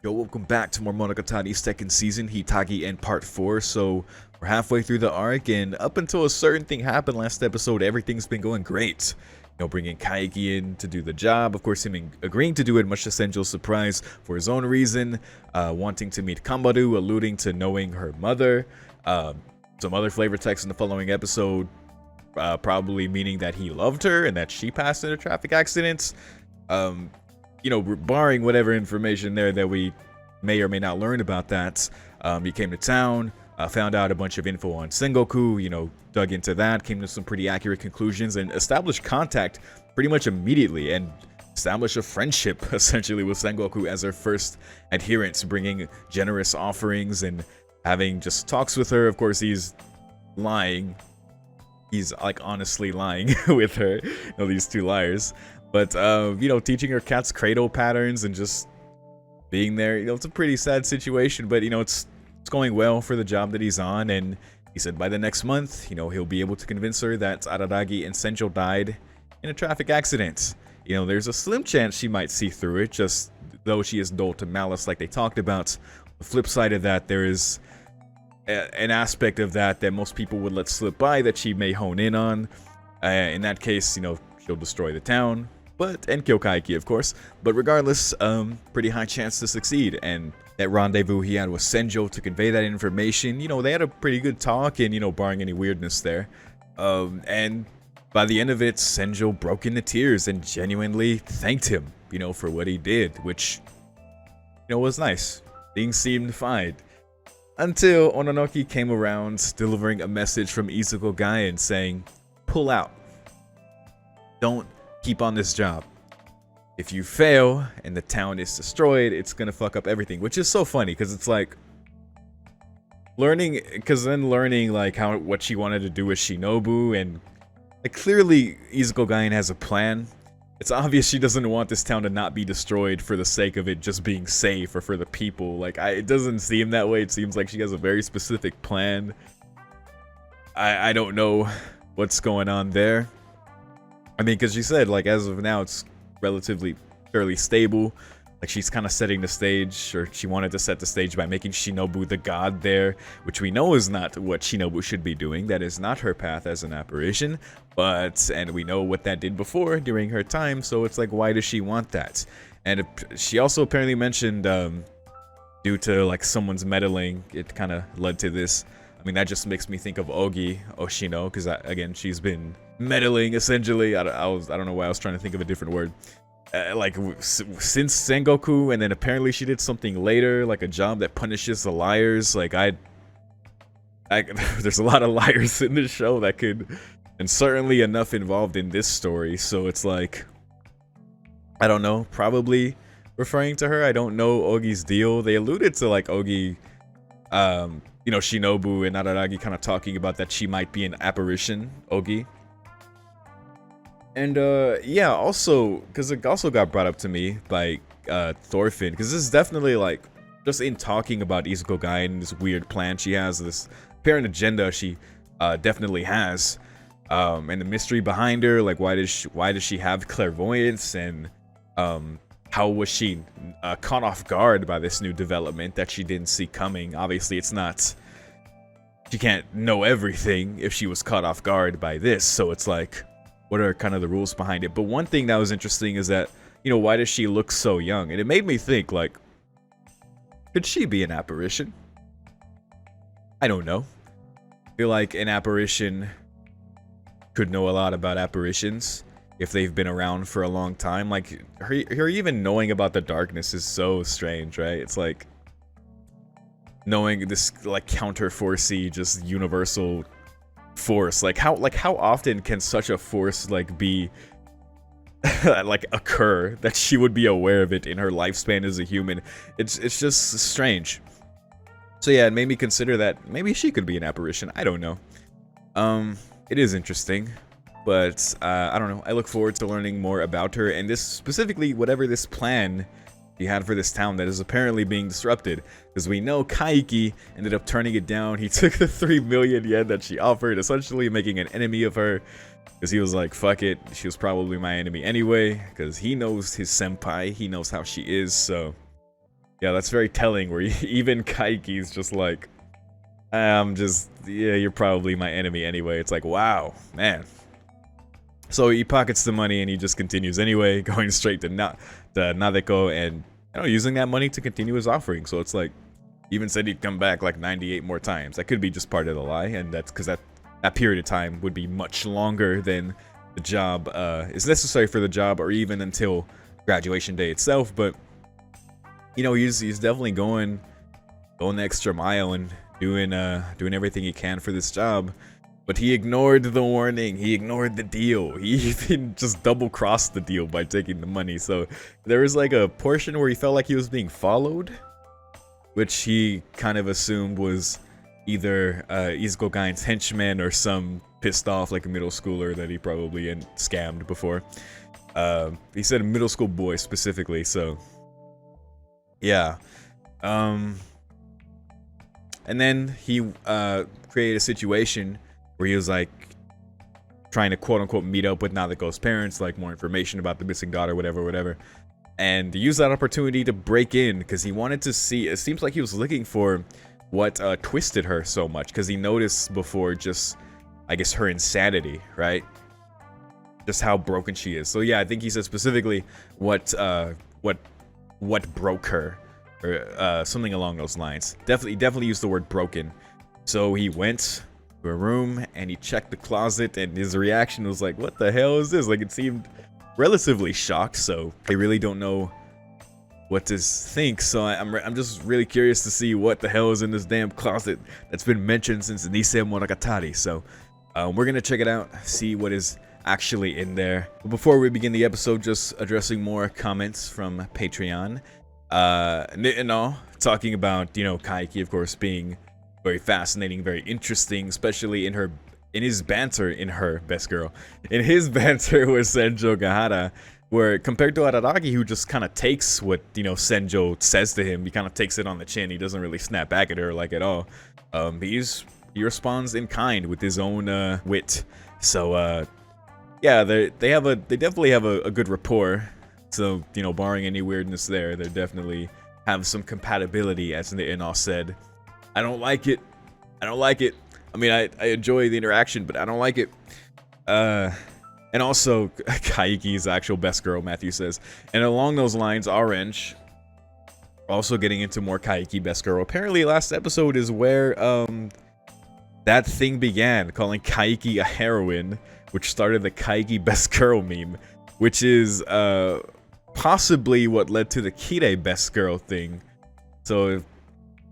Yo, welcome back to more Monogatari second season, Hitagi and part 4. So, we're halfway through the arc, and up until a certain thing happened last episode, everything's been going great. Bringing Kaiki in to do the job, of course him agreeing to do it, much to Senjo's surprise, for his own reason, wanting to meet Kambaru, alluding to knowing her mother, some other flavor text in the following episode, probably meaning that he loved her and that she passed in a traffic accident. Barring whatever information there that we may or may not learn about that, he came to town, found out a bunch of info on Sengoku, dug into that, came to some pretty accurate conclusions, and established contact pretty much immediately, and established a friendship, essentially, with Sengoku as her first adherent, bringing generous offerings and having just talks with her. Of course, he's lying. He's, honestly lying with her. These two liars. But, teaching her cat's cradle patterns and just being there, it's a pretty sad situation, but, it's going well for the job that he's on. And he said by the next month, he'll be able to convince her that Araragi and Senjo died in a traffic accident. There's a slim chance she might see through it, just though she is dull to malice like they talked about. The flip side of that, there is an aspect of that most people would let slip by that she may hone in on. In that case, she'll destroy the town. And kill Kaiki, of course. But regardless, pretty high chance to succeed. And that rendezvous he had with Senjo to convey that information, they had a pretty good talk, and, barring any weirdness there. And by the end of it, Senjo broke into tears and genuinely thanked him, for what he did, which, was nice. Things seemed fine. Until Ononoki came around, delivering a message from Izuku Gaien saying, pull out. Don't keep on this job. If you fail and the town is destroyed, it's gonna fuck up everything, which is so funny because it's like learning like what she wanted to do with Shinobu, and clearly Izuku Gaien has a plan. It's obvious she doesn't want this town to not be destroyed for the sake of it just being safe or for the people. It doesn't seem that way. It seems like she has a very specific plan. I don't know what's going on there. Because she said, as of now, it's relatively fairly stable. She's kind of setting the stage, or she wanted to set the stage by making Shinobu the god there, which we know is not what Shinobu should be doing. That is not her path as an apparition. And we know what that did before during her time, so it's why does she want that? And she also apparently mentioned, due to someone's meddling, it kind of led to this. That just makes me think of Ogi Oshino, because again, she's been meddling essentially. I don't know why I was trying to think of a different word. Since Sengoku, and then apparently she did something later, a job that punishes the liars. There's a lot of liars in this show that could, and certainly enough involved in this story. So it's I don't know, probably referring to her. I don't know Ogi's deal. They alluded to Ogi, Shinobu and Araragi kind of talking about that she might be an apparition, Ogi. And, yeah, also, because it also got brought up to me by, Thorfinn, because this is definitely, just in talking about Izuku Gaien, this weird plan she has, this apparent agenda she, definitely has, and the mystery behind her, why does she have clairvoyance, and, how was she caught off guard by this new development that she didn't see coming? Obviously, it's not... She can't know everything if she was caught off guard by this, so it's what are kind of the rules behind it? But one thing that was interesting is that, why does she look so young? And it made me think, could she be an apparition? I don't know. I feel like an apparition could know a lot about apparitions if they've been around for a long time. Her even knowing about the darkness is so strange, right? It's knowing this counter-forcey, just universal force. How often can such a force be occur that she would be aware of it in her lifespan as a human? It's just strange. So yeah, it made me consider that maybe she could be an apparition. I don't know. It is interesting. But, I don't know, I look forward to learning more about her, and this, specifically, whatever this plan he had for this town that is apparently being disrupted. Because we know Kaiki ended up turning it down. He took the 3 million yen that she offered, essentially making an enemy of her. Because he was like, fuck it, she was probably my enemy anyway, because he knows his senpai, he knows how she is, so... Yeah, that's very telling. Where even Kaiki's just like, yeah, you're probably my enemy anyway. It's like, wow, man. So he pockets the money and he just continues anyway, going straight to Nadeko and using that money to continue his offering. So it's like, even said he'd come back like 98 more times. That could be just part of the lie, and that's because that period of time would be much longer than the job is necessary for the job, or even until graduation day itself. But he's definitely going the extra mile and doing everything he can for this job. But he ignored the warning. He ignored the deal. He even just double-crossed the deal by taking the money. So there was like a portion where he felt like he was being followed, which he kind of assumed was either Izuku Gain's henchman or some pissed off like a middle schooler that he probably scammed before. He said a middle school boy specifically, so yeah. And then he created a situation where he was like trying to quote unquote meet up with Nadeko's parents, like more information about the missing daughter, whatever. And use that opportunity to break in because he wanted to see. It seems like he was looking for what twisted her so much, because he noticed before just, I guess, her insanity, right? Just how broken she is. So yeah, I think he said specifically what broke her, or something along those lines. Definitely used the word broken. So he went to a room and he checked the closet, and his reaction was like, "What the hell is this?" Like, it seemed relatively shocked, so I really don't know what to think. So I'm just really curious to see what the hell is in this damn closet that's been mentioned since Nisei Monogatari. So we're gonna check it out, see what is actually in there. But before we begin the episode, just addressing more comments from Patreon. Nitano talking about Kaiki, of course, being very fascinating, very interesting, especially in his banter with Senjo Gahara, where compared to Araragi, who just kind of takes what Senjo says to him, he kind of takes it on the chin. He doesn't really snap back at her like at all. He responds in kind with his own wit. So yeah, they definitely have a good rapport. So barring any weirdness there, they definitely have some compatibility, as Nitano said. I don't like it. I mean, I enjoy the interaction, but I don't like it. And also, Kaiki's actual best girl, Matthew says. And along those lines, Orange, also getting into more Kaiki best girl. Apparently, last episode is where that thing began, calling Kaiki a heroine, which started the Kaiki best girl meme, which is possibly what led to the Kire best girl thing. So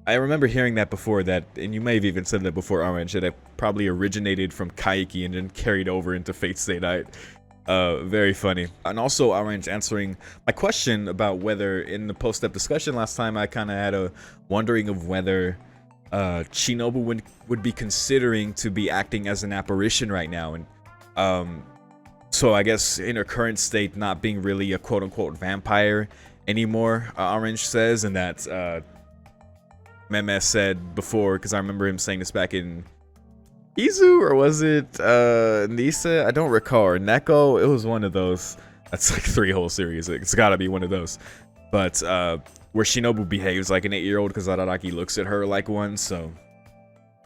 I remember hearing that before, and you may have even said that before, Orange, that it probably originated from Kaiki and then carried over into Fate Stay Night. Very funny. And also, Orange answering my question about whether, in the post-up discussion last time, I kind of had a wondering of whether Shinobu would be considering to be acting as an apparition right now. And so I guess in her current state, not being really a quote-unquote vampire anymore, Orange says, and that's Meme said before, because I remember him saying this back in Izu, or was it Nisa? I don't recall. Or Neko? It was one of those. That's like 3 whole series. It's gotta be one of those. But where Shinobu behaves like an 8-year-old because Araragi looks at her like one. So,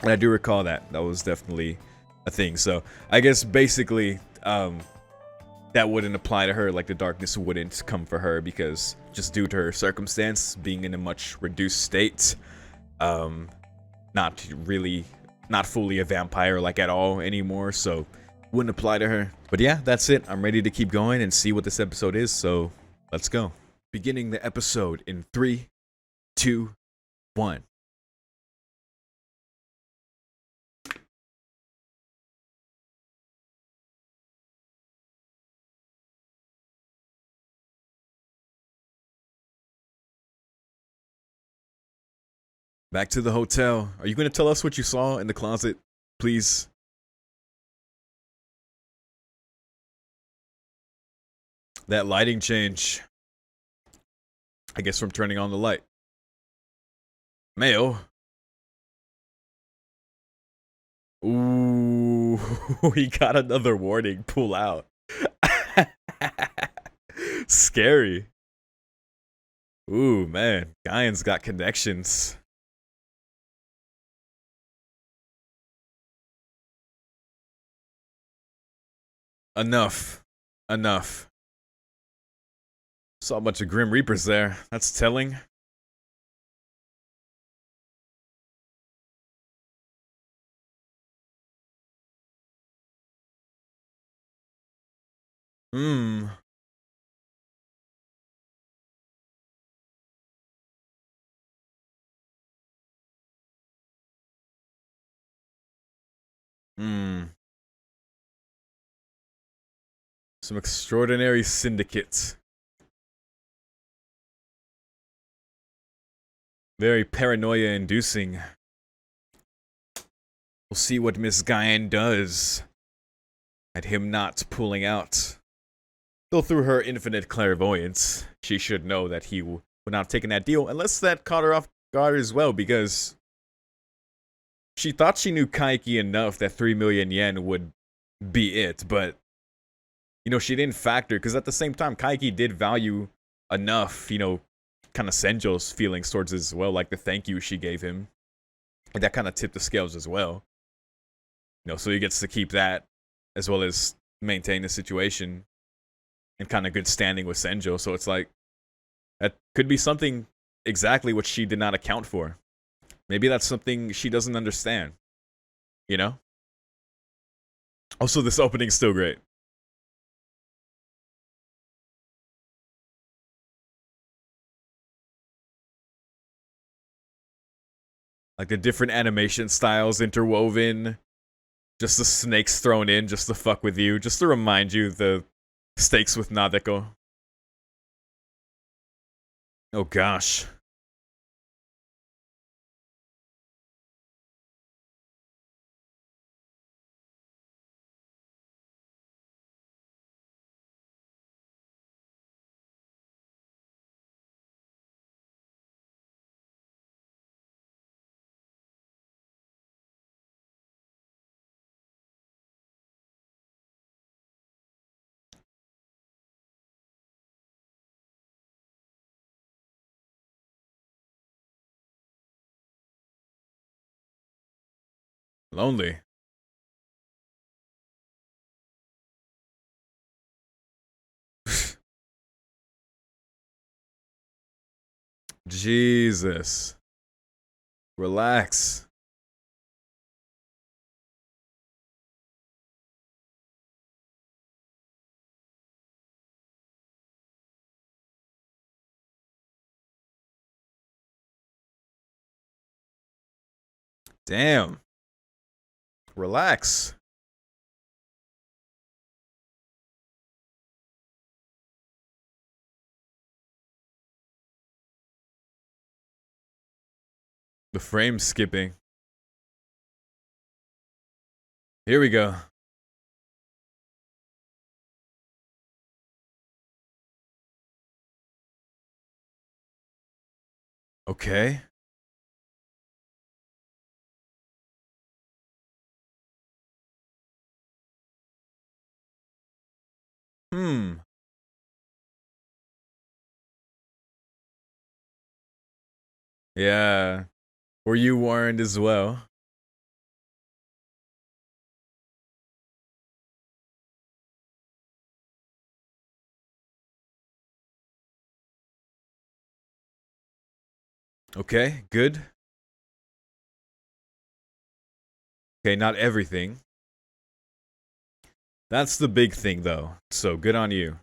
and I do recall that. That was definitely a thing. So I guess basically that wouldn't apply to her. Like, the darkness wouldn't come for her because just due to her circumstance, being in a much reduced state. Not fully a vampire like at all anymore, so wouldn't apply to her. But yeah, that's it. I'm ready to keep going and see what this episode is, so let's go. Beginning the episode in 3, 2, 1. Back to the hotel. Are you going to tell us what you saw in the closet, please? That lighting change. I guess from turning on the light. Mayo. Ooh, he got another warning. Pull out. Scary. Ooh, man. Gaian's got connections. Enough. Enough. Saw a bunch of Grim Reapers there. That's telling. Hmm. Hmm. Some extraordinary syndicates. Very paranoia-inducing. We'll see what Miss Guyan does. At him not pulling out. Though through her infinite clairvoyance, she should know that he would not have taken that deal, unless that caught her off guard as well, because she thought she knew Kaiki enough that 3 million yen would be it, but, you know, she didn't factor, because at the same time, Kaiki did value enough, you know, kind of Senjo's feelings towards as well, like the thank you she gave him. And that kind of tipped the scales as well. You know, so he gets to keep that, as well as maintain the situation in kind of good standing with Senjo. So it's like, that could be something exactly what she did not account for. Maybe that's something she doesn't understand. You know? Also, this opening's still great. Like the different animation styles interwoven. Just the snakes thrown in just to fuck with you. Just to remind you the stakes with Nadeko. Oh gosh. Lonely. Jesus. Relax. Damn. Relax. The frame skipping. Here we go. Okay. Hmm. Yeah. Were you warned as well? Okay, good. Okay, not everything. That's the big thing, though. So good on you.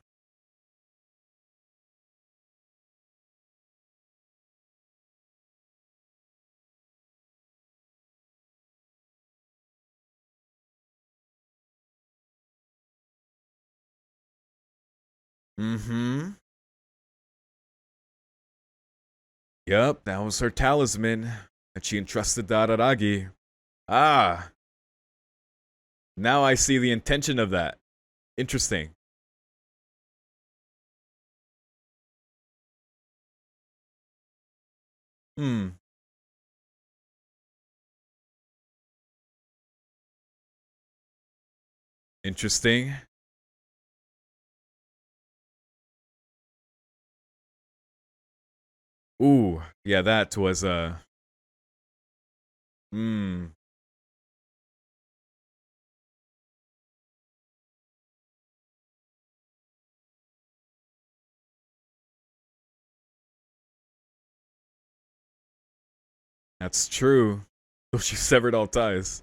Mm-hmm. Yup, that was her talisman that she entrusted to Araragi. Ah, now I see the intention of that. Interesting. Hmm. Interesting. Ooh, yeah, that was mm, that's true. So she severed all ties.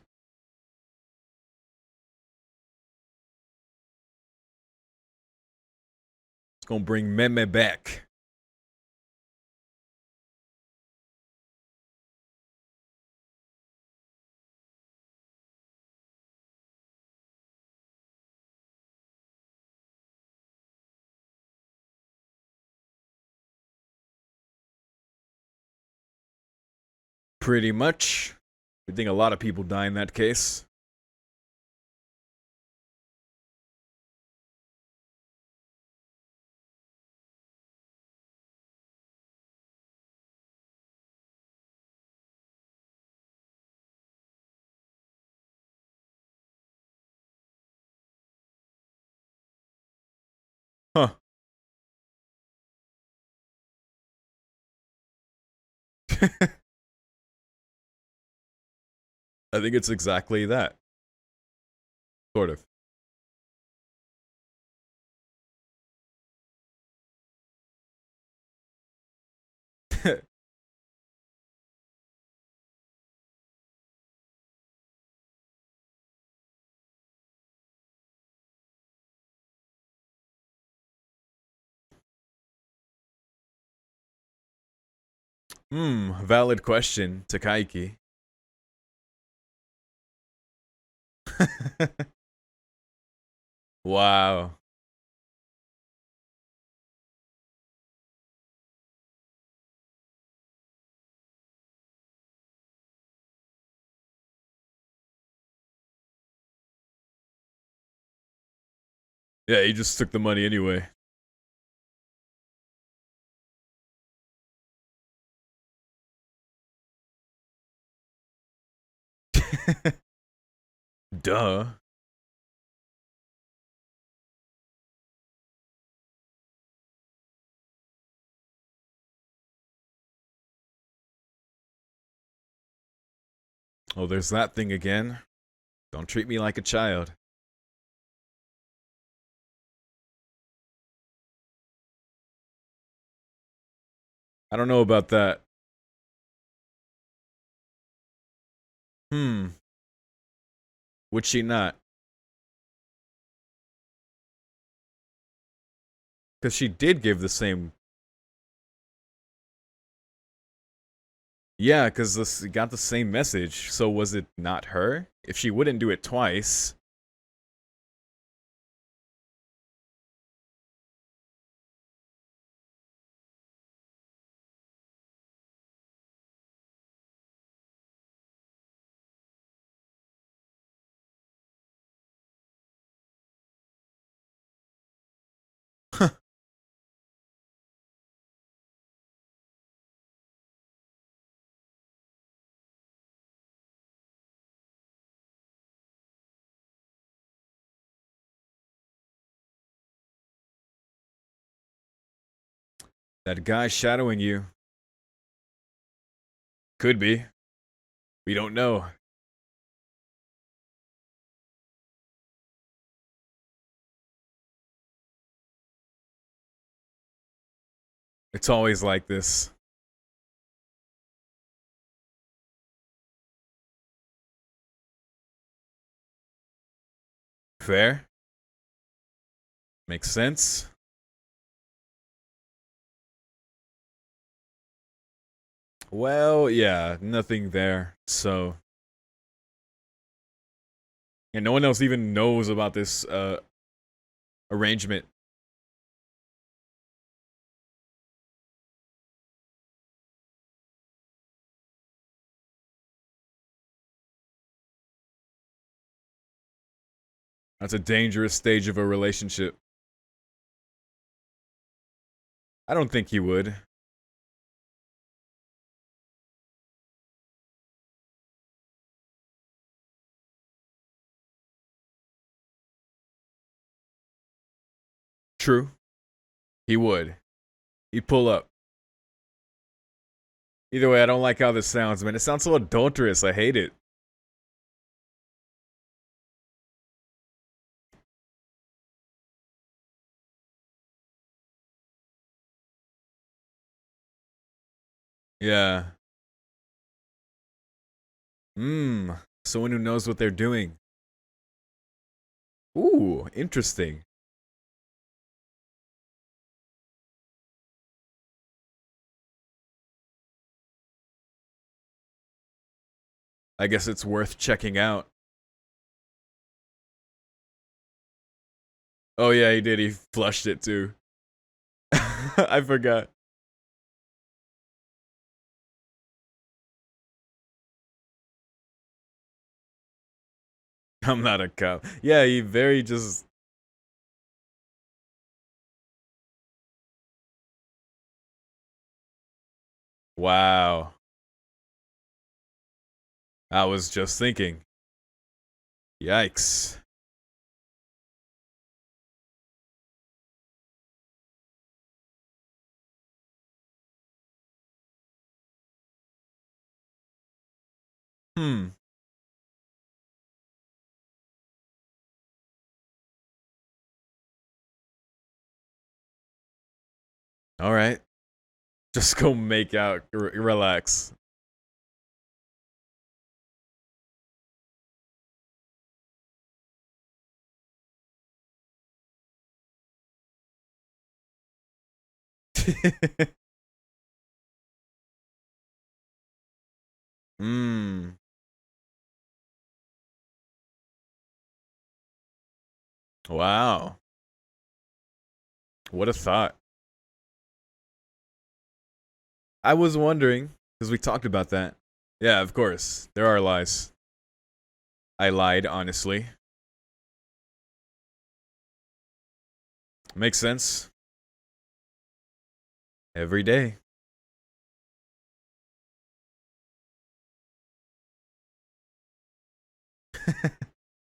It's gonna bring Meme back. Pretty much. I think a lot of people die in that case. Huh. I think it's exactly that. Sort of. Valid question, Takaiki. Wow. Yeah, he just took the money anyway. Duh. Oh, there's that thing again. Don't treat me like a child. I don't know about that. Hmm. Would she not? Because she did give the same. Yeah, because this got the same message. So was it not her? If she wouldn't do it twice. That guy shadowing you. Could be. We don't know. It's always like this. Fair? Makes sense? Well, yeah, nothing there. So, and no one else even knows about this arrangement. That's a dangerous stage of a relationship. I don't think he would. True. He would. He'd pull up. Either way, I don't like how this sounds, man. It sounds so adulterous. I hate it. Yeah. Mmm. Someone who knows what they're doing. Ooh, interesting. I guess it's worth checking out. Oh yeah, he did. He flushed it too. I forgot. I'm not a cop. Yeah, he very just. Wow. I was just thinking. Yikes. Hmm. All right. Just go make out. Relax. Mmm. Wow. What a thought. I was wondering, because we talked about that. Yeah, of course. There are lies. I lied, honestly. Makes sense. Every day.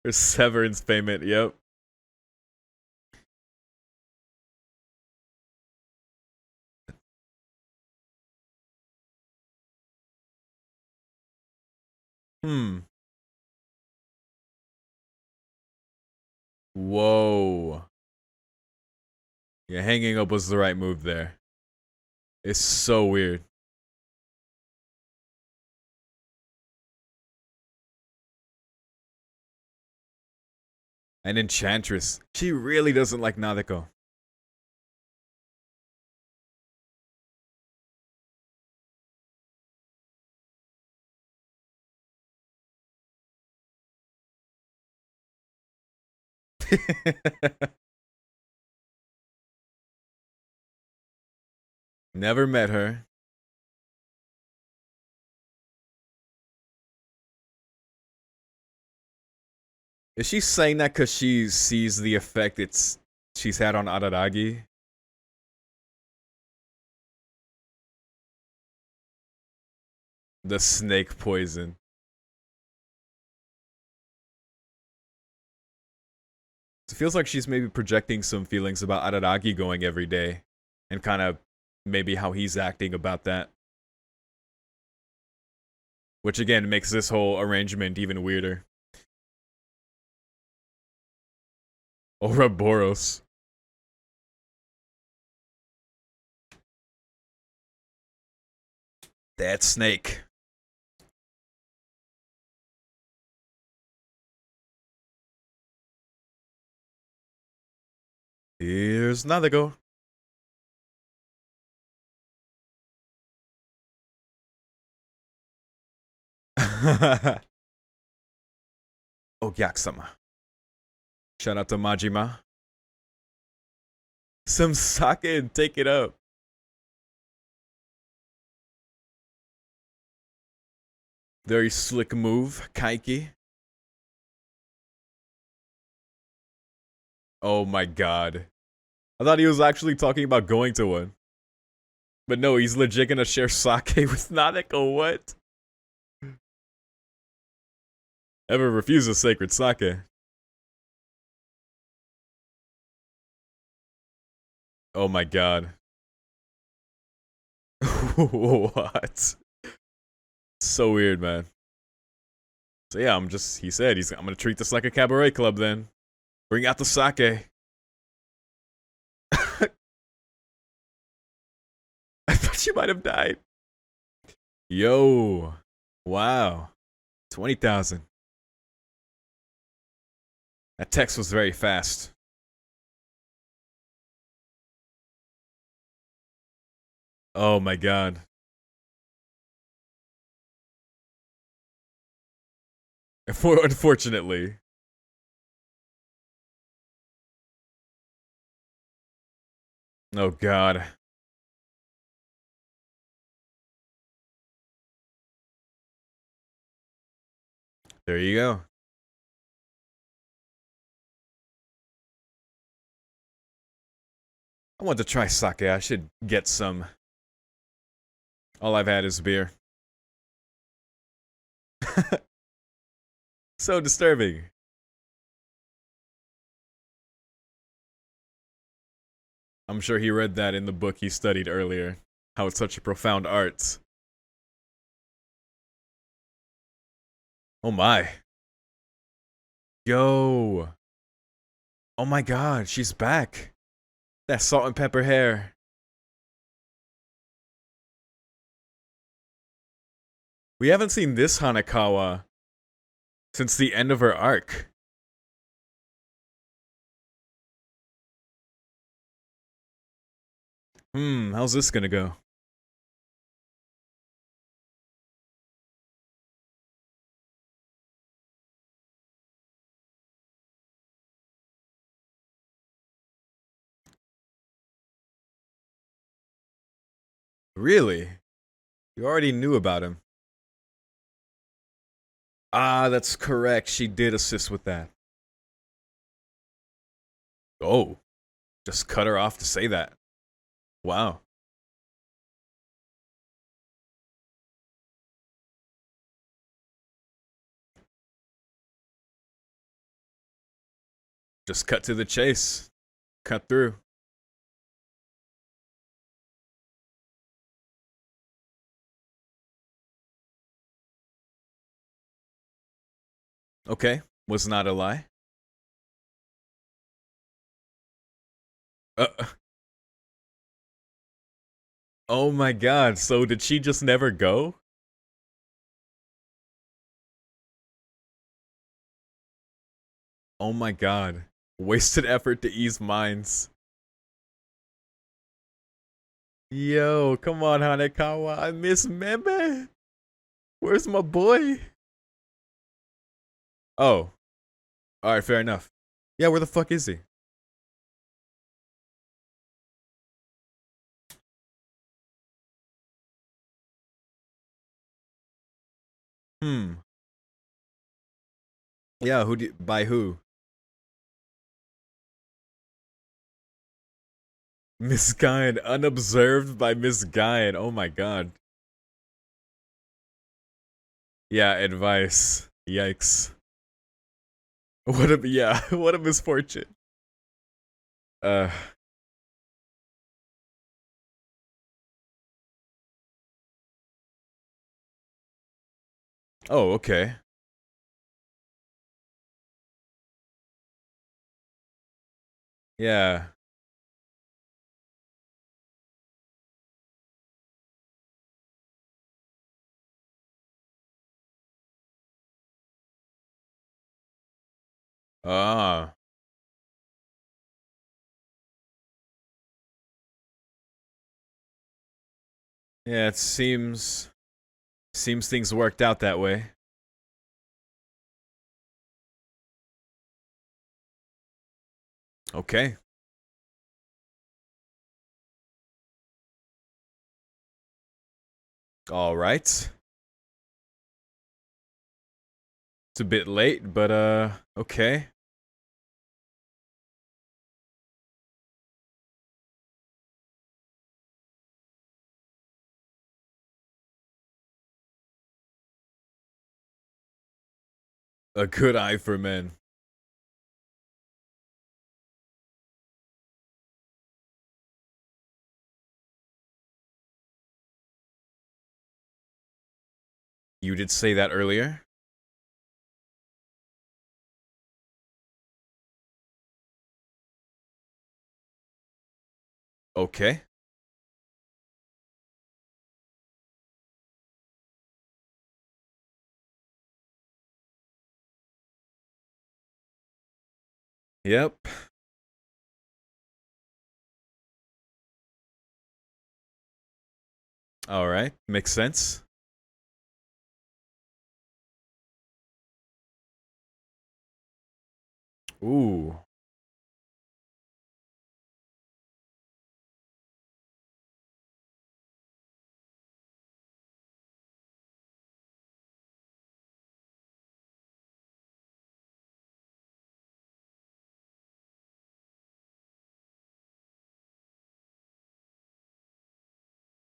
Or severance payment, yep. Hmm. Whoa. Yeah, hanging up was the right move there. It's so weird. An enchantress. She really doesn't like Nadeko. Never met her. Is she saying that because she sees the effect she's had on Araragi? The snake poison. It feels like she's maybe projecting some feelings about Araragi going every day, and kind of maybe how he's acting about that. Which again makes this whole arrangement even weirder. Ouroboros. That snake. Here's Nadago. Ogyak-sama. Shout out to Majima. Some sake and take it up. Very slick move, Kaiki. Oh my god. I thought he was actually talking about going to one. But no, he's legit gonna share sake with Nanako. What? Ever refuses sacred sake? Oh my god. What? So weird, man. So yeah, he said, I'm gonna treat this like a cabaret club then. Bring out the sake. I thought you might have died. Yo. Wow. 20,000. That text was very fast. Oh my god. Unfortunately. Oh god. There you go. I want to try sake. I should get some. All I've had is beer. So disturbing. I'm sure he read that in the book he studied earlier. How it's such a profound art. Oh my. Yo. Oh my god, she's back. That salt and pepper hair. We haven't seen this Hanekawa since the end of her arc. How's this gonna go? Really? You already knew about him. Ah, that's correct. She did assist with that. Oh, just cut her off to say that. Wow. Just cut to the chase. Cut through. Okay, was not a lie. Uh, oh my god, so did she just never go? Oh my god. Wasted effort to ease minds. Yo, come on, Hanekawa. I miss Meme. Where's my boy? Oh. Alright, fair enough. Yeah, where the fuck is he? Hmm. Yeah, by who? Miss Guyan, unobserved by Miss Guyan. Oh my god. Yeah, advice. Yikes. What a misfortune. Uh oh, okay. Yeah. Ah. Yeah, it seems things worked out that way. Okay. All right. It's a bit late, but okay. A good eye for men. You did say that earlier. Okay. Yep. All right. Makes sense. Ooh.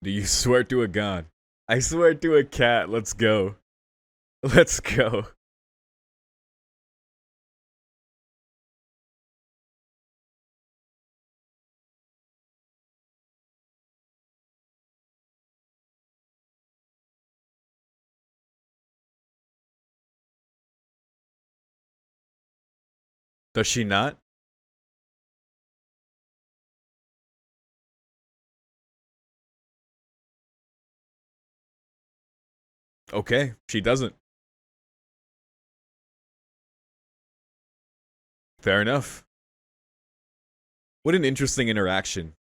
Do you swear to a god? I swear to a cat. Let's go. Let's go. Does she not? Okay, she doesn't. Fair enough. What an interesting interaction.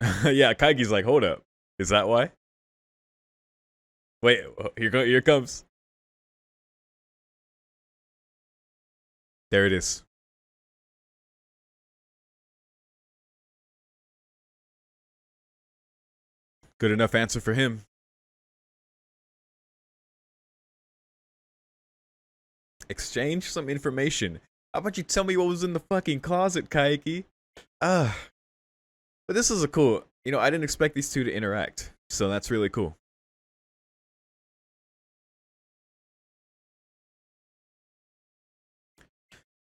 Yeah, Kaigi's like, hold up. Is that why? Wait, here comes. There it is. Good enough answer for him. Exchange some information. How about you tell me what was in the fucking closet, Kaiki? Ah. But this is a cool. You know, I didn't expect these two to interact. So that's really cool.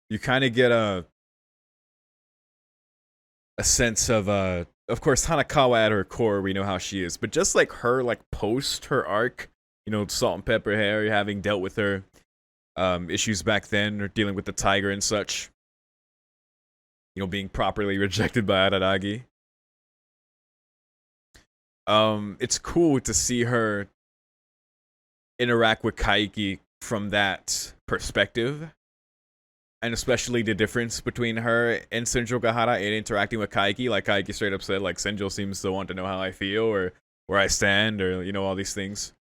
You kind of get a sense of course Hanakawa at her core, we know how she is, but just like her, like post her arc, you know, Salt and Pepper Hair, having dealt with her issues back then, or dealing with the tiger and such, you know, being properly rejected by Araragi. It's cool to see her interact with Kaiki from that perspective, and especially the difference between her and Senjo Gahara in interacting with Kaiki. Like Kaiki straight up said, like, Senjo seems to want to know how I feel or where I stand, or, you know, all these things.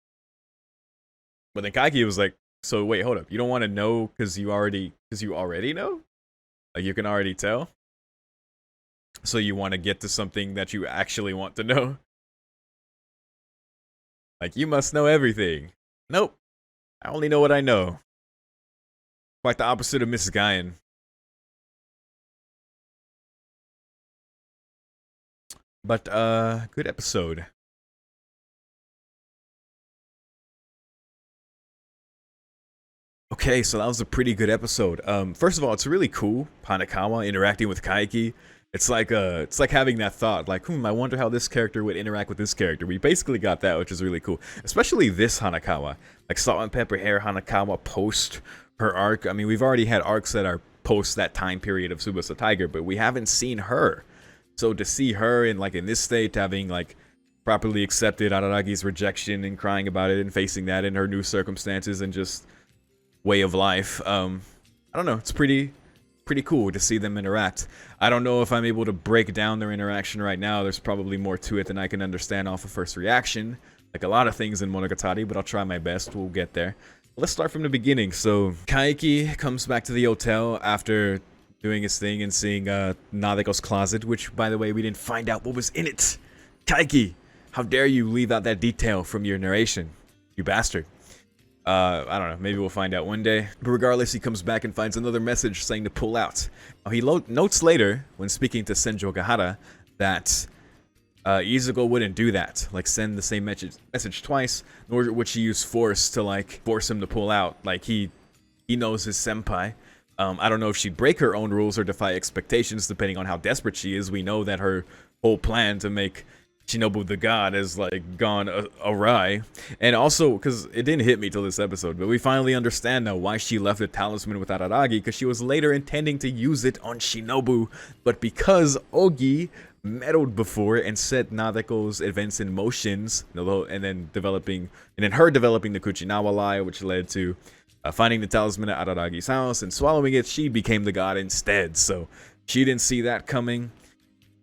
But then Kaiki was like, so wait, hold up. You don't want to know because you already know? Like, you can already tell? So you want to get to something that you actually want to know? Like, you must know everything. Nope. I only know what I know. Quite the opposite of Mrs. Guyan. But, good episode. Okay, so that was a pretty good episode. First of all, it's really cool, Hanakawa interacting with Kaiki. It's like having that thought, like, I wonder how this character would interact with this character. We basically got that, which is really cool. Especially this Hanakawa, like Salt and Pepper Hair Hanakawa post her arc. I mean, we've already had arcs that are post that time period of Tsubasa Tiger, but we haven't seen her. So to see her in this state, having like properly accepted Araragi's rejection and crying about it and facing that in her new circumstances and just way of life, I don't know, it's pretty cool to see them interact. I don't know if I'm able to break down their interaction right now. There's probably more to it than I can understand off of first reaction, like a lot of things in Monogatari, but I'll try my best. We'll get there. Let's start from the beginning. So Kaiki comes back to the hotel after doing his thing and seeing Nadeko's closet, which, by the way, we didn't find out what was in it. Kaiki, how dare you leave out that detail from your narration, you bastard. I don't know, maybe we'll find out one day. But regardless, he comes back and finds another message saying to pull out. Now, he notes later, when speaking to Senjo Gahara, that Izuku wouldn't do that. Like, send the same message twice, nor would she use force to, like, force him to pull out. Like, he knows his senpai. I don't know if she'd break her own rules or defy expectations depending on how desperate she is. We know that her whole plan to make Shinobu the god has like gone awry. And also, because it didn't hit me till this episode, but we finally understand now why she left the talisman with Araragi, because she was later intending to use it on Shinobu, but because Ogi meddled before and set Nadeko's events in motions, and then her developing the Kuchinawa lie, which led to finding the talisman at Araragi's house and swallowing it, she became the god instead. So she didn't see that coming.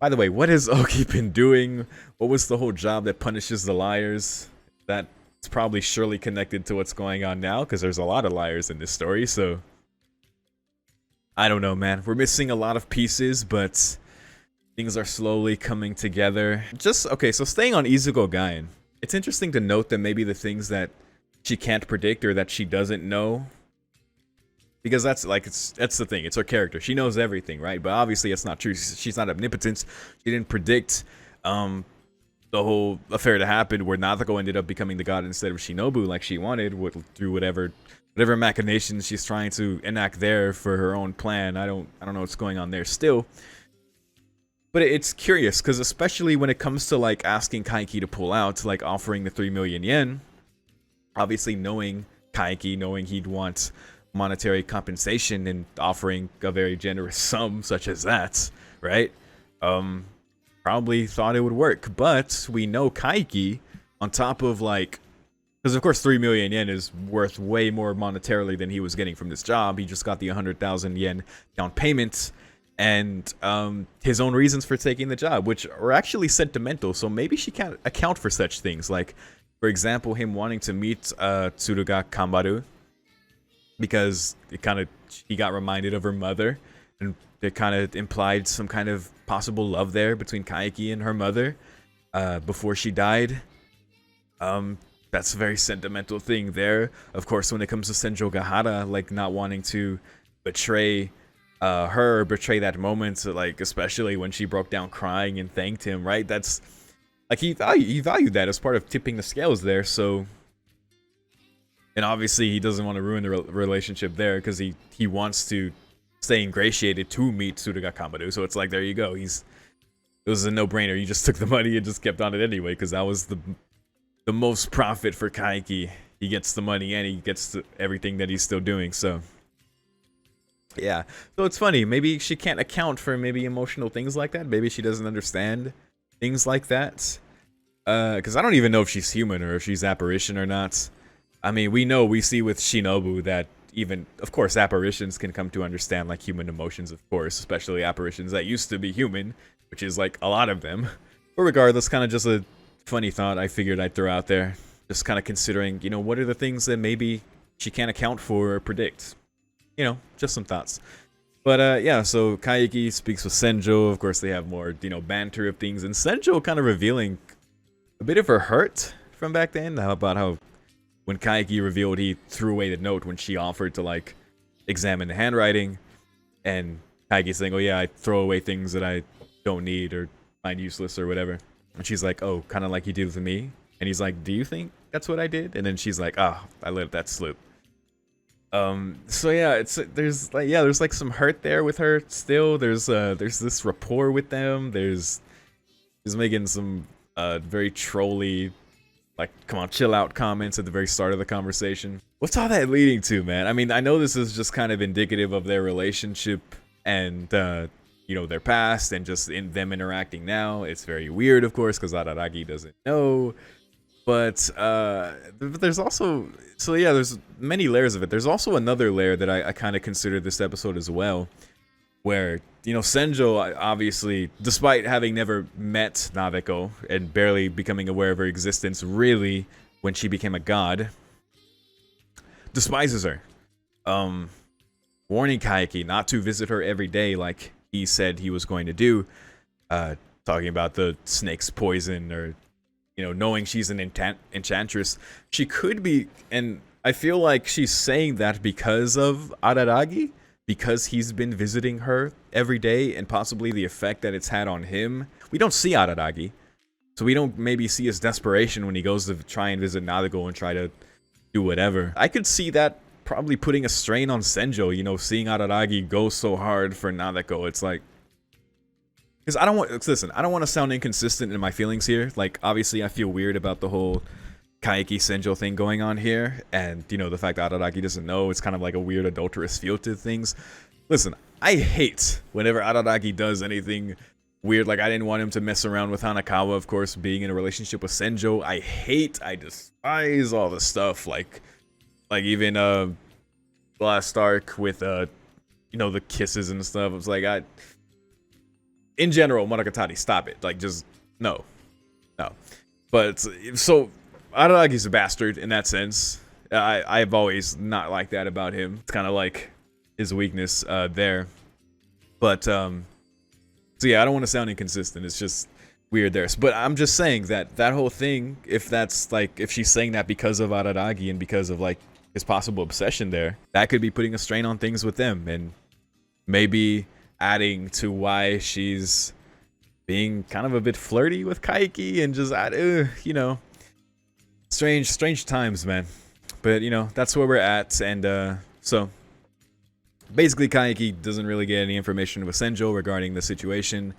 By the way, what has Ogi been doing? What was the whole job that punishes the liars? That's probably surely connected to what's going on now, because there's a lot of liars in this story, so I don't know, man. We're missing a lot of pieces, but things are slowly coming together. Okay, so staying on Izuku Gaien, it's interesting to note that maybe the things that she can't predict or that she doesn't know, because that's the thing, it's her character. She knows everything, right? But obviously it's not true. She's not omnipotent. She didn't predict the whole affair to happen where Nadeko ended up becoming the god instead of Shinobu like she wanted, through whatever machinations she's trying to enact there for her own plan. I don't know what's going on there still. But it's curious, because especially when it comes to like asking Kaiki to pull out, like offering the 3 million yen, obviously knowing Kaiki, knowing he'd want monetary compensation and offering a very generous sum such as that, right? Probably thought it would work, but we know Kaiki, on top of like, because of course 3 million yen is worth way more monetarily than he was getting from this job. He just got the 100,000 yen down payment and his own reasons for taking the job, which are actually sentimental, so maybe she can't account for such things. Like, for example, him wanting to meet Tsuruga Kambaru, because he got reminded of her mother, and it kind of implied some kind of possible love there between Kaiki and her mother before she died. That's a very sentimental thing there. Of course, when it comes to Senjo Gahara, like not wanting to betray betray that moment, like especially when she broke down crying and thanked him, right? That's like he valued that as part of tipping the scales there. So, and obviously he doesn't want to ruin the relationship there, because he wants to stay ingratiated to meet Tsuruga Kambaru. So it's like, there you go. It was a no-brainer. You just took the money and just kept on it anyway, because that was the most profit for Kaiki. He gets the money and he gets everything that he's still doing. So yeah, so it's funny. Maybe she can't account for maybe emotional things like that. Maybe she doesn't understand things like that. Because I don't even know if she's human or if she's apparition or not. I mean, we see with Shinobu that even, of course, apparitions can come to understand like human emotions, of course, especially apparitions that used to be human, which is like a lot of them. But regardless, kind of just a funny thought I figured I'd throw out there. Just kind of considering, what are the things that maybe she can't account for or predict. Just some thoughts. But yeah, so Kaiki speaks with Senjo. Of course, they have more, banter of things. And Senjo kind of revealing a bit of her hurt from back then. How about how when Kaiki revealed he threw away the note when she offered to, like, examine the handwriting. And Kaiki saying, oh yeah, I throw away things that I don't need or find useless or whatever. And she's like, oh, kind of like you did with me. And he's like, do you think that's what I did? And then she's like, I let that slip. So yeah, there's like some hurt there with her still. There's this rapport with them. He's making some very trolly, like, come on, chill out comments at the very start of the conversation. What's all that leading to, man? I mean, I know this is just kind of indicative of their relationship and their past and just in them interacting now. It's very weird, of course, because Araragi doesn't know. But there's also, so yeah, there's many layers of it. There's also another layer that I kind of considered this episode as well, where, Senjo, obviously, despite having never met Nadeko and barely becoming aware of her existence, really, when she became a god, despises her. Warning Kaiki not to visit her every day like he said he was going to do. Talking about the snake's poison, or knowing she's an enchantress. She could be, and I feel like she's saying that because of Araragi, because he's been visiting her every day, and possibly the effect that it's had on him. We don't see Araragi, so we don't maybe see his desperation when he goes to try and visit Nadeko and try to do whatever. I could see that probably putting a strain on Senjo, you know, seeing Araragi go so hard for Nadeko. It's like, because I don't want, listen, I don't want to sound inconsistent in my feelings here. Like, obviously I feel weird about the whole Kaiki Senjo thing going on here, and you know, the fact that Araragi doesn't know, it's kind of like a weird adulterous feel to things. Listen, I hate whenever Araragi does anything weird. Like, I didn't want him to mess around with Hanakawa, of course, being in a relationship with Senjo. I despise all the stuff, like even last arc with you know, the kisses and stuff. It's like, in general, Monogatari, stop it. Like, just no. But so Araragi's a bastard in that sense. I've always not liked that about him. It's kind of like his weakness there. But so yeah, I don't want to sound inconsistent. It's just weird there. But I'm just saying that whole thing, if that's like, if she's saying that because of Araragi and because of like his possible obsession there, that could be putting a strain on things with them, and maybe adding to why she's being kind of a bit flirty with Kaiki and just you know, strange times, man. But you know, that's where we're at. And so basically Kaiki doesn't really get any information with Senjo regarding the situation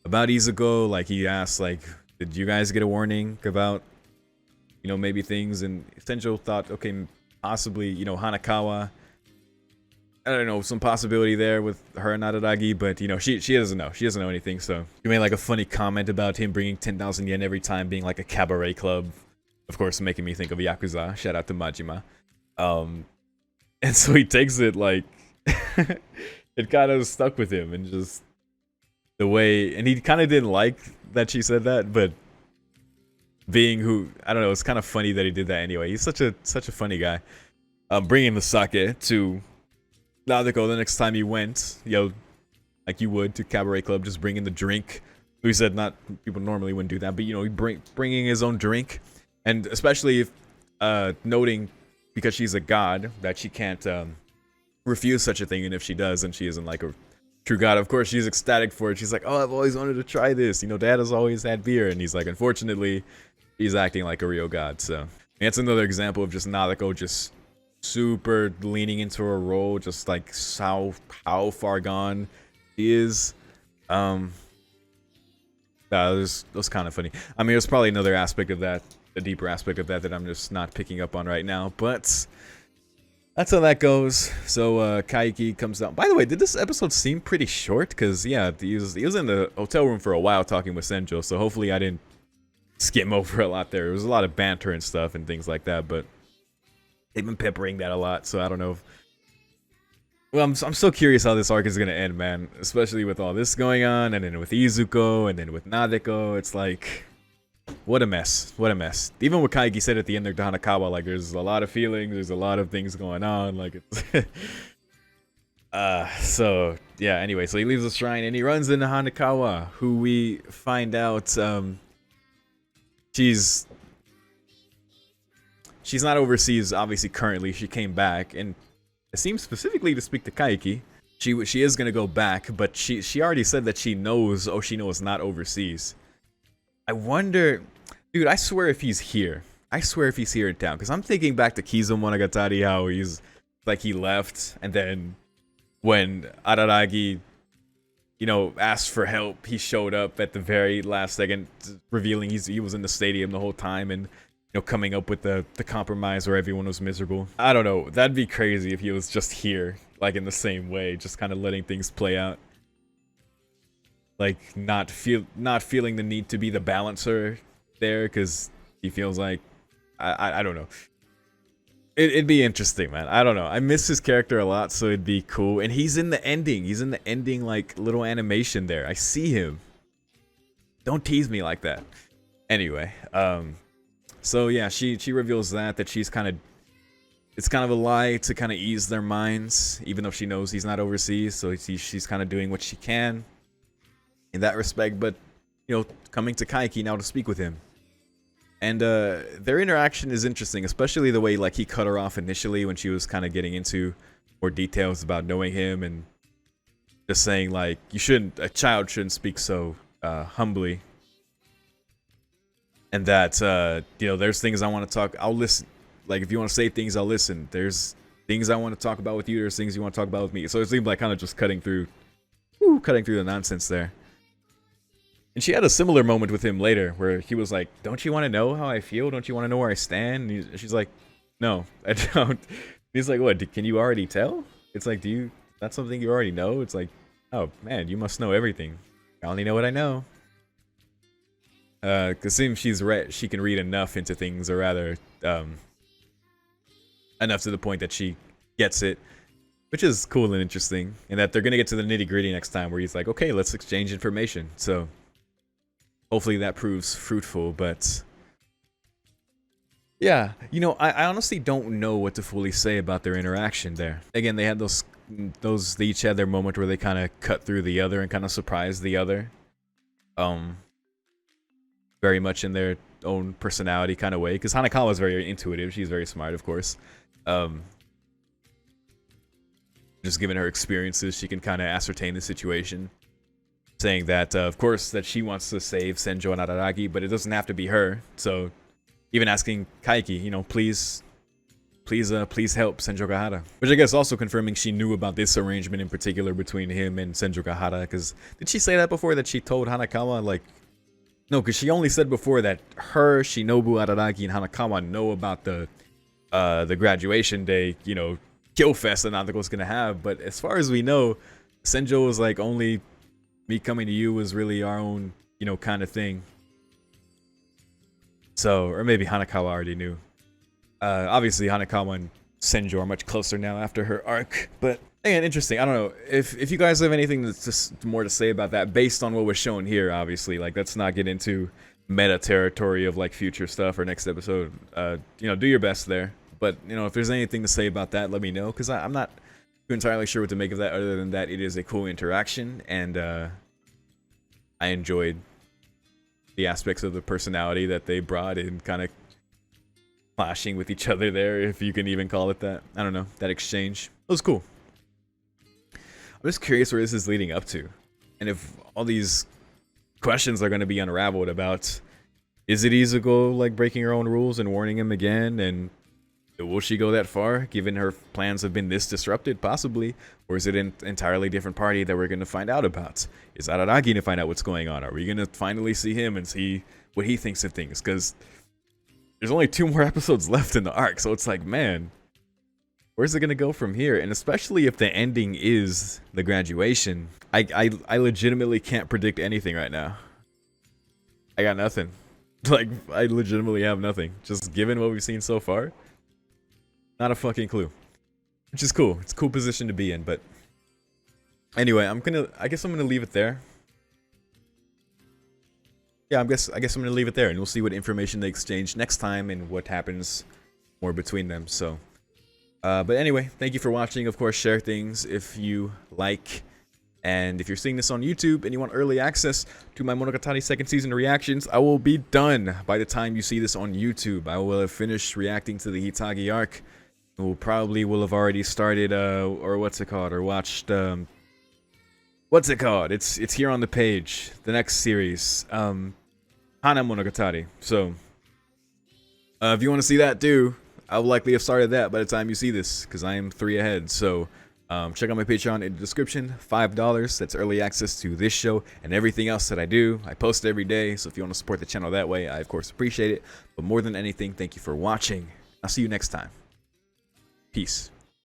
about Izuku. Like, he asks, like, did you guys get a warning about, you know, maybe things? And Senjo thought, okay, possibly, you know, Hanakawa, I don't know, some possibility there with her and Araragi, but you know, she doesn't know. She doesn't know anything. So he made like a funny comment about him bringing 10,000 yen every time being like a cabaret club. Of course, making me think of Yakuza. Shout out to Majima. And so he takes it like, it kind of stuck with him, and just the way, and he kind of didn't like that she said that, but being who, I don't know, it's kind of funny that he did that anyway. He's such a funny guy. Bringing the sake to Nadeko the next time he went, you know, like you would to cabaret club, just bringing the drink. We said not people normally wouldn't do that, but you know, bringing his own drink, and especially if noting, because she's a god, that she can't refuse such a thing, and if she does, then she isn't like a true god. Of course, she's ecstatic for it. She's like, oh, I've always wanted to try this. You know, Dad has always had beer, and he's like, unfortunately, he's acting like a real god. So that's another example of just Nadeko just super leaning into her role, just like how far gone she is. That was kind of funny. I mean, there's probably another aspect of that, a deeper aspect of that I'm just not picking up on right now, but that's how that goes. So Kaiki comes down. By the way, did this episode seem pretty short? Because yeah, he was in the hotel room for a while talking with Senjo, so hopefully I didn't skim over a lot there. There was a lot of banter and stuff and things like that, but they've been peppering that a lot, so I don't know. Well, I'm so curious how this arc is gonna end, man. Especially with all this going on, and then with Izuku, and then with Nadeko. It's like, what a mess. What a mess. Even what Kaiki said at the end of Hanakawa, like, there's a lot of feelings, there's a lot of things going on, like, it's so yeah, anyway, so he leaves the shrine and he runs into Hanakawa, who we find out she's not overseas, obviously, currently. She came back, and it seems specifically to speak to Kaiki. She is gonna go back, but she already said that she knows Oshino is not overseas. I wonder, dude, I swear if he's here. I swear if he's here in town, because I'm thinking back to Kizo Monogatari, how he's like, he left, and then when Araragi, you know, asked for help, he showed up at the very last second, revealing he was in the stadium the whole time, and you know, coming up with the compromise where everyone was miserable. I don't know, that'd be crazy if he was just here, like in the same way, just kind of letting things play out. Like, not feeling the need to be the balancer there, because he feels like, I don't know. It'd be interesting, man. I don't know. I miss his character a lot, so it'd be cool. And he's in the ending. He's in the ending, like, little animation there. I see him. Don't tease me like that. Anyway, so yeah, she reveals that she's kind of, it's kind of a lie to kind of ease their minds, even though she knows he's not overseas. So she's kind of doing what she can in that respect, but you know, coming to Kaiki now to speak with him. And their interaction is interesting, especially the way like he cut her off initially when she was kind of getting into more details about knowing him, and just saying like, a child shouldn't speak so humbly, and that you know, there's things I want to talk, I'll listen, like if you want to say things, I'll listen. There's things I want to talk about with you, there's things you want to talk about with me. So it seemed like kind of just cutting through the nonsense there. And she had a similar moment with him later where he was like, don't you want to know how I feel? Don't you want to know where I stand? And she's like, no, I don't. He's like, what, can you already tell? It's like, that's something you already know? It's like, oh man, you must know everything. I only know what I know. Cause it seems she can read enough into things, or rather, enough to the point that she gets it, which is cool and interesting. And that they're gonna get to the nitty gritty next time, where he's like, okay, let's exchange information. So hopefully that proves fruitful. But yeah, you know, I honestly don't know what to fully say about their interaction there. Again, they had they each had their moment where they kind of cut through the other and kind of surprised the other. Very much in their own personality kind of way. Because Hanakawa is very intuitive. She's very smart, of course. Just given her experiences, she can kind of ascertain the situation. Saying that, of course, that she wants to save Senjo and Araragi, but it doesn't have to be her. So even asking Kaiki, you know, please help Senjo Gahara. Which I guess also confirming she knew about this arrangement in particular between him and Senjo Gahara. Because did she say that before, that she told Hanakawa, like... No, because she only said before that her, Shinobu, Araragi, and Hanakawa know about the graduation day, you know, kill fest that Nandako's gonna have. But as far as we know, Senjo was like, only me coming to you was really our own, you know, kind of thing. So, or maybe Hanakawa already knew. Obviously, Hanakawa and Senjo are much closer now after her arc, but again, interesting. I don't know if you guys have anything that's just more to say about that based on what was shown here. Obviously, like, let's not get into meta territory of like future stuff or next episode. You know, do your best there. But you know, if there's anything to say about that, let me know, because I'm not entirely sure what to make of that, other than that it is a cool interaction, and I enjoyed the aspects of the personality that they brought in, kind of clashing with each other there, if you can even call it that. I don't know, that exchange. It was cool. I'm just curious where this is leading up to, and if all these questions are going to be unraveled about, is it Izuku like breaking her own rules and warning him again, and will she go that far given her plans have been this disrupted, possibly, or is it an entirely different party that we're going to find out about? Is Araragi going to find out what's going on? Are we going to finally see him and see what he thinks of things? Because there's only 2 more episodes left in the arc, so it's like, man, where's it gonna go from here? And especially if the ending is the graduation, I legitimately can't predict anything right now. I got nothing. Like, I legitimately have nothing. Just given what we've seen so far, not a fucking clue. Which is cool. It's a cool position to be in. But anyway, I guess I'm gonna leave it there. Yeah, I guess I'm gonna leave it there, and we'll see what information they exchange next time and what happens more between them. So. But anyway, thank you for watching. Of course, share things if you like. And if you're seeing this on YouTube and you want early access to my Monogatari second season reactions, I will be done by the time you see this on YouTube. I will have finished reacting to the Hitagi arc. Will have already started, or what's it called, or watched, what's it called? It's here on the page. The next series, Hana Monogatari. So, if you want to see that too, I will likely have started that by the time you see this, because I am 3 ahead. So check out my Patreon in the description. $5. That's early access to this show and everything else that I do. I post every day, so if you want to support the channel that way, I of course appreciate it. But more than anything, thank you for watching. I'll see you next time. Peace.